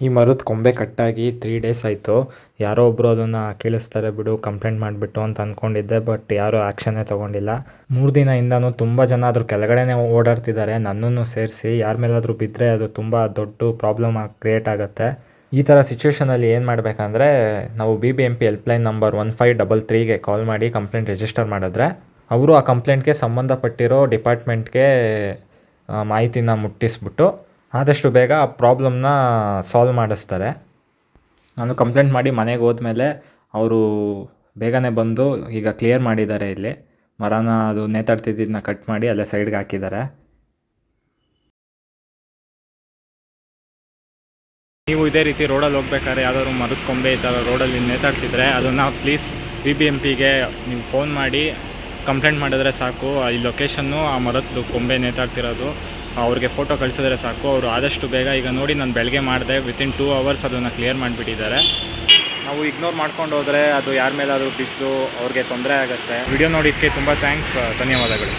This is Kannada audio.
ಈ ಮರದ ಕೊಂಬೆ ಕಟ್ಟಾಗಿ 3 ಡೇಸ್ ಆಯಿತು. ಯಾರೋ ಒಬ್ಬರು ಅದನ್ನು ಕೇಳಿಸ್ತಾರೆ ಬಿಡು ಕಂಪ್ಲೇಂಟ್ ಮಾಡಿಬಿಟ್ಟು ಅಂತ ಅಂದ್ಕೊಂಡಿದ್ದೆ. ಬಟ್ ಯಾರೂ ಆ್ಯಕ್ಷನ್ನೇ ತೊಗೊಂಡಿಲ್ಲ. 3 ದಿನದಿಂದನೂ ತುಂಬ ಜನ ಅದ್ರ ಕೆಳಗಡೆನೇ ಓಡಾಡ್ತಿದ್ದಾರೆ, ನನ್ನನ್ನು ಸೇರಿಸಿ. ಯಾರ ಮೇಲಾದರೂ ಬಿದ್ದರೆ ಅದು ತುಂಬ ದೊಡ್ಡ ಪ್ರಾಬ್ಲಮ್ ಕ್ರಿಯೇಟ್ ಆಗುತ್ತೆ. ಈ ಥರ ಸಿಚುವೇಷನಲ್ಲಿ ಏನು ಮಾಡಬೇಕಂದ್ರೆ, ನಾವು BBMP ಹೆಲ್ಪ್ಲೈನ್ ನಂಬರ್ 1533ಗೆ ಕಾಲ್ ಮಾಡಿ ಕಂಪ್ಲೇಂಟ್ ರಿಜಿಸ್ಟರ್ ಮಾಡಿದ್ರೆ ಅವರು ಆ ಕಂಪ್ಲೇಂಟ್ಗೆ ಸಂಬಂಧಪಟ್ಟಿರೋ ಡಿಪಾರ್ಟ್ಮೆಂಟ್ಗೆ ಮಾಹಿತಿನ ಮುಟ್ಟಿಸ್ಬಿಟ್ಟು ಆದಷ್ಟು ಬೇಗ ಆ ಪ್ರಾಬ್ಲಮ್ನ ಸಾಲ್ವ್ ಮಾಡಿಸ್ತಾರೆ. ನಾನು ಕಂಪ್ಲೇಂಟ್ ಮಾಡಿ ಮನೆಗೆ ಹೋದ್ಮೇಲೆ ಅವರು ಬೇಗನೆ ಬಂದು ಈಗ ಕ್ಲಿಯರ್ ಮಾಡಿದ್ದಾರೆ. ಇಲ್ಲಿ ಮರನ ಅದು ನೇತಾಡ್ತಿದ್ದನ್ನ ಕಟ್ ಮಾಡಿ ಅಲ್ಲೇ ಸೈಡ್ಗೆ ಹಾಕಿದ್ದಾರೆ. ನೀವು ಇದೇ ರೀತಿ ರೋಡಲ್ಲಿ ಹೋಗ್ಬೇಕಾದ್ರೆ ಯಾವ್ದಾದ್ರು ಮರದ ಕೊಂಬೆ ಈ ಥರ ರೋಡಲ್ಲಿ ನೇತಾಡ್ತಿದ್ರೆ ಅದನ್ನು ಪ್ಲೀಸ್ BBMPಗೆ ನೀವು ಫೋನ್ ಮಾಡಿ ಕಂಪ್ಲೇಂಟ್ ಮಾಡಿದ್ರೆ ಸಾಕು. ಈ ಲೊಕೇಶನ್ನು ಆ ಮರದ್ದು ಕೊಂಬೆ ನೇತಾಡ್ತಿರೋದು ಅವ್ರಿಗೆ ಫೋಟೋ ಕಳಿಸಿದ್ರೆ ಸಾಕು. ಅವರು ಆದಷ್ಟು ಬೇಗ, ಈಗ ನೋಡಿ ನಾನು ಬೆಳಗ್ಗೆ ಮಾಡಿದೆ, ವಿತಿನ್ 2 hours ಅದನ್ನು ಕ್ಲಿಯರ್ ಮಾಡಿಬಿಟ್ಟಿದ್ದಾರೆ. ನಾವು ಇಗ್ನೋರ್ ಮಾಡ್ಕೊಂಡು ಹೋದರೆ ಅದು ಯಾರ ಮೇಲಾದರೂ ಬಿದ್ದು ಅವ್ರಿಗೆ ತೊಂದರೆ ಆಗುತ್ತೆ. ವಿಡಿಯೋ ನೋಡಿದ್ದಕ್ಕೆ ತುಂಬ ಥ್ಯಾಂಕ್ಸ್, ಧನ್ಯವಾದಗಳು.